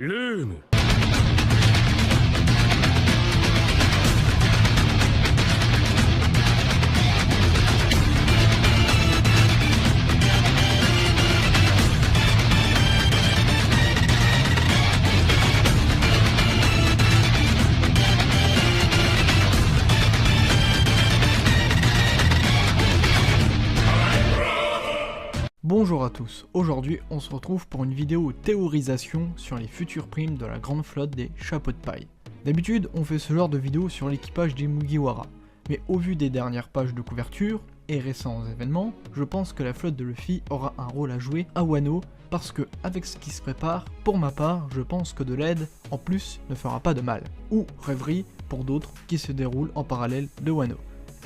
ルーム。Bonjour à tous, aujourd'hui on se retrouve pour une vidéo théorisation sur les futures primes de la grande flotte des chapeaux de paille. D'habitude on fait ce genre de vidéo sur l'équipage des Mugiwara, mais au vu des dernières pages de couverture et récents événements, je pense que la flotte de Luffy aura un rôle à jouer à Wano, parce que avec ce qui se prépare, pour ma part, je pense que de l'aide en plus ne fera pas de mal, ou rêverie pour d'autres qui se déroulent en parallèle de Wano.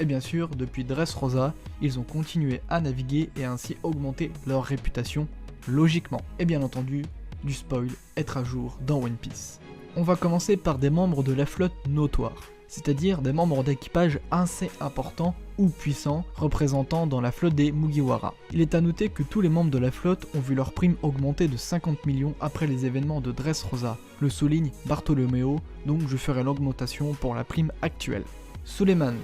Et bien sûr, depuis Dressrosa, ils ont continué à naviguer et ainsi augmenter leur réputation, logiquement. Et bien entendu, du spoil, être à jour dans One Piece. On va commencer par des membres de la flotte notoire, c'est-à-dire des membres d'équipage assez importants ou puissants représentant dans la flotte des Mugiwara. Il est à noter que tous les membres de la flotte ont vu leur prime augmenter de 50 millions après les événements de Dressrosa, le souligne Bartolomeo, donc je ferai l'augmentation pour la prime actuelle. Suleiman.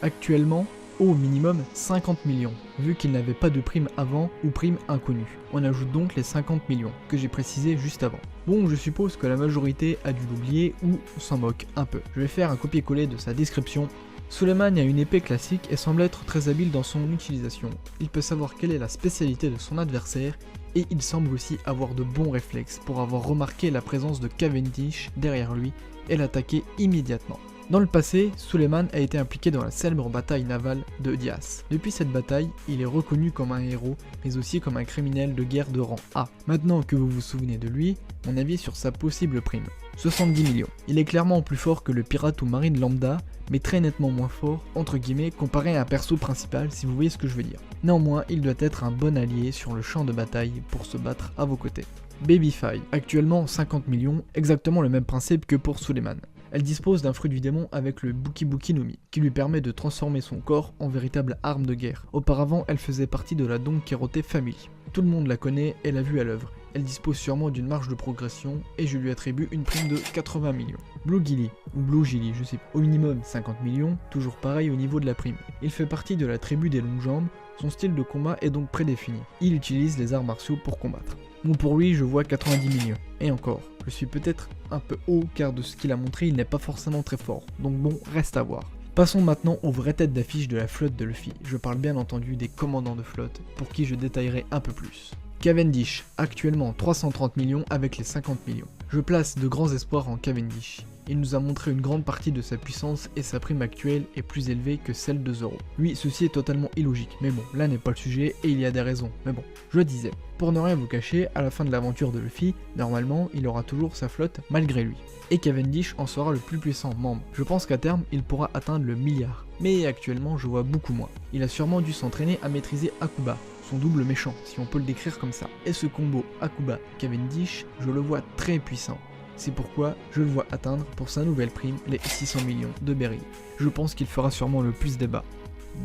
Actuellement, au minimum 50 millions, vu qu'il n'avait pas de prime avant ou prime inconnue. On ajoute donc les 50 millions, que j'ai précisé juste avant. Bon, je suppose que la majorité a dû l'oublier ou s'en moque un peu. Je vais faire un copier-coller de sa description. Suleiman a une épée classique et semble être très habile dans son utilisation. Il peut savoir quelle est la spécialité de son adversaire, et il semble aussi avoir de bons réflexes pour avoir remarqué la présence de Cavendish derrière lui et l'attaquer immédiatement. Dans le passé, Suleiman a été impliqué dans la célèbre bataille navale de Dias. Depuis cette bataille, il est reconnu comme un héros, mais aussi comme un criminel de guerre de rang A. Maintenant que vous vous souvenez de lui, mon avis sur sa possible prime. 70 millions. Il est clairement plus fort que le pirate ou marine lambda, mais très nettement moins fort, entre guillemets, comparé à un perso principal, si vous voyez ce que je veux dire. Néanmoins, il doit être un bon allié sur le champ de bataille pour se battre à vos côtés. Babyfy, actuellement 50 millions, exactement le même principe que pour Suleiman. Elle dispose d'un fruit du démon avec le Buki Buki no Mi, qui lui permet de transformer son corps en véritable arme de guerre. Auparavant, elle faisait partie de la Don Quirote Family. Tout le monde la connaît et l'a vue à l'œuvre. Elle dispose sûrement d'une marge de progression et je lui attribue une prime de 80 millions. Blue Gilly, ou Blue Gilly, je sais pas. Au minimum 50 millions, toujours pareil au niveau de la prime. Il fait partie de la tribu des longues jambes, son style de combat est donc prédéfini. Il utilise les arts martiaux pour combattre. Bon, pour lui, je vois 90 millions. Et encore, je suis peut-être un peu haut car de ce qu'il a montré, il n'est pas forcément très fort. Donc bon, reste à voir. Passons maintenant aux vraies têtes d'affiche de la flotte de Luffy. Je parle bien entendu des commandants de flotte, pour qui je détaillerai un peu plus. Cavendish, actuellement 330 millions avec les 50 millions. Je place de grands espoirs en Cavendish. Il nous a montré une grande partie de sa puissance et sa prime actuelle est plus élevée que celle de Zoro. Oui, ceci est totalement illogique, mais bon, là n'est pas le sujet et il y a des raisons, mais bon, je disais. Pour ne rien vous cacher, à la fin de l'aventure de Luffy, normalement, il aura toujours sa flotte malgré lui. Et Cavendish en sera le plus puissant membre. Je pense qu'à terme, il pourra atteindre le milliard. Mais actuellement, je vois beaucoup moins. Il a sûrement dû s'entraîner à maîtriser Akuba, son double méchant, si on peut le décrire comme ça. Et ce combo Akuba-Cavendish, je le vois très puissant. C'est pourquoi je le vois atteindre pour sa nouvelle prime les 600 millions de berry. Je pense qu'il fera sûrement le plus débat.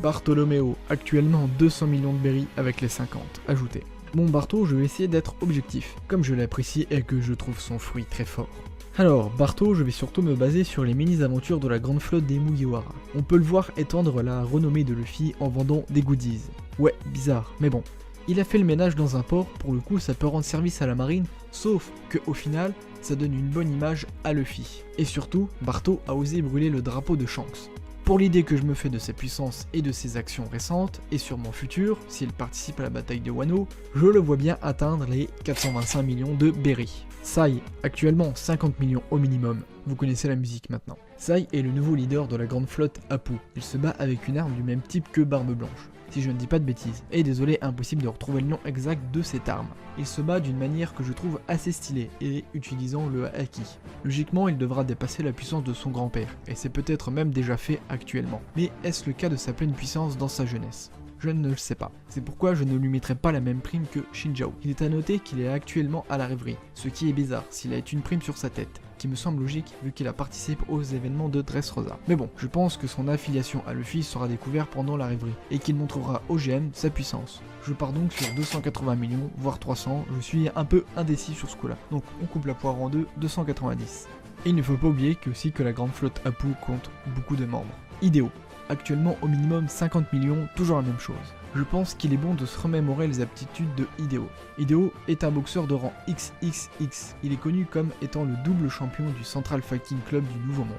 Bartolomeo, actuellement 200 millions de berry avec les 50 ajoutés. Bon Barto, je vais essayer d'être objectif, comme je l'apprécie et que je trouve son fruit très fort. Alors, Barto, je vais surtout me baser sur les mini-aventures de la grande flotte des Mugiwara. On peut le voir étendre la renommée de Luffy en vendant des goodies. Ouais, bizarre, mais bon. Il a fait le ménage dans un port, pour le coup ça peut rendre service à la marine, sauf que au final, ça donne une bonne image à Luffy. Et surtout, Barto a osé brûler le drapeau de Shanks. Pour l'idée que je me fais de ses puissances et de ses actions récentes, et sûrement futures, s'il participe à la bataille de Wano, je le vois bien atteindre les 425 millions de berry. Sai, actuellement 50 millions au minimum, vous connaissez la musique maintenant. Sai est le nouveau leader de la grande flotte Apu, il se bat avec une arme du même type que Barbe Blanche, si je ne dis pas de bêtises, et désolé, impossible de retrouver le nom exact de cette arme. Il se bat d'une manière que je trouve assez stylée, et utilisant le haki. Logiquement, il devra dépasser la puissance de son grand-père, et c'est peut-être même déjà fait actuellement. Mais est-ce le cas de sa pleine puissance dans sa jeunesse ? Je ne le sais pas. C'est pourquoi je ne lui mettrai pas la même prime que Shinjao. Il est à noter qu'il est actuellement à la rêverie, ce qui est bizarre s'il a une prime sur sa tête, qui me semble logique vu qu'il a participé aux événements de Dressrosa. Mais bon, je pense que son affiliation à Luffy sera découverte pendant la rêverie, et qu'il montrera au GM sa puissance. Je pars donc sur 280 millions, voire 300, je suis un peu indécis sur ce coup-là. Donc on coupe la poire en deux, 290. Et il ne faut pas oublier que aussi que la grande flotte Apu compte beaucoup de membres. Idéaux. Actuellement au minimum 50 millions, toujours la même chose. Je pense qu'il est bon de se remémorer les aptitudes de Hideo. Hideo est un boxeur de rang XXX. Il est connu comme étant le double champion du Central Fighting Club du Nouveau Monde.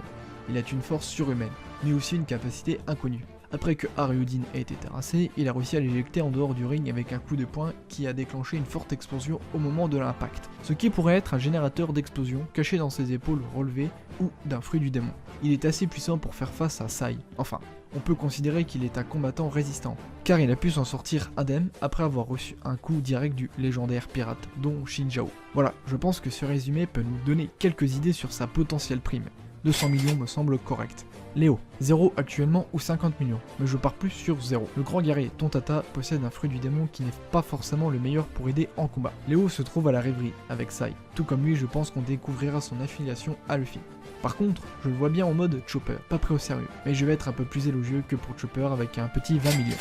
Il a une force surhumaine, mais aussi une capacité inconnue. Après que Haryuin ait été terrassé, il a réussi à l'éjecter en dehors du ring avec un coup de poing qui a déclenché une forte explosion au moment de l'impact. Ce qui pourrait être un générateur d'explosion caché dans ses épaules relevées ou d'un fruit du démon. Il est assez puissant pour faire face à Sai. Enfin, on peut considérer qu'il est un combattant résistant, car il a pu s'en sortir indemne après avoir reçu un coup direct du légendaire pirate, dont Shinjao. Voilà, je pense que ce résumé peut nous donner quelques idées sur sa potentielle prime. 200 millions me semble correct. Léo, 0 actuellement ou 50 millions, mais je pars plus sur 0. Le grand guerrier Tontata possède un fruit du démon qui n'est pas forcément le meilleur pour aider en combat. Léo se trouve à la rêverie avec Sai, tout comme lui je pense qu'on découvrira son affiliation à Luffy. Par contre, je le vois bien en mode Chopper, pas pris au sérieux, mais je vais être un peu plus élogieux que pour Chopper avec un petit 20 millions.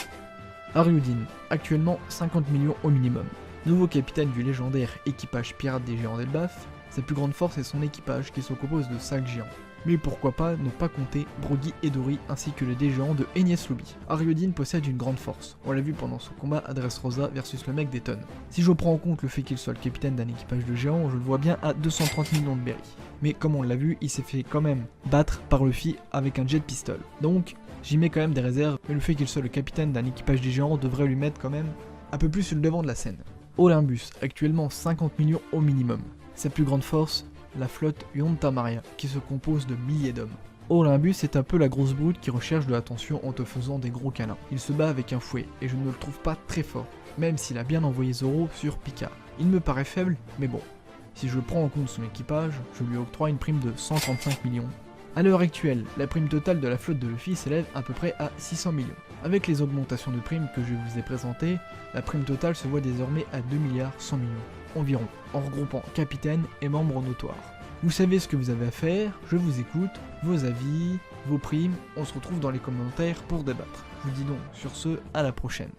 Haryuin, actuellement 50 millions au minimum. Nouveau capitaine du légendaire équipage pirate des géants d'Elbaf, sa plus grande force est son équipage qui se compose de 5 géants. Mais pourquoi pas ne pas compter Brogy et Dory ainsi que le dé géant de Enies Lobby. Haryuin possède une grande force, on l'a vu pendant son combat à Dressrosa versus le mec des tonnes. Si je prends en compte le fait qu'il soit le capitaine d'un équipage de géants, je le vois bien à 230 millions de berry. Mais comme on l'a vu, il s'est fait quand même battre par Luffy avec un jet pistol. Donc j'y mets quand même des réserves, mais le fait qu'il soit le capitaine d'un équipage des géants devrait lui mettre quand même un peu plus sur le devant de la scène. Olympus, actuellement 50 millions au minimum. Sa plus grande force, la flotte Yonta Maria, qui se compose de milliers d'hommes. Olympus est un peu la grosse brute qui recherche de l'attention en te faisant des gros câlins. Il se bat avec un fouet, et je ne le trouve pas très fort, même s'il a bien envoyé Zoro sur Picard. Il me paraît faible, mais bon. Si je prends en compte son équipage, je lui octroie une prime de 135 millions. A l'heure actuelle, la prime totale de la flotte de Luffy s'élève à peu près à 600 millions. Avec les augmentations de primes que je vous ai présentées, la prime totale se voit désormais à 2 milliards 100 millions environ, en regroupant capitaine et membres notoires. Vous savez ce que vous avez à faire, je vous écoute, vos avis, vos primes, on se retrouve dans les commentaires pour débattre. Je vous dis donc sur ce, à la prochaine.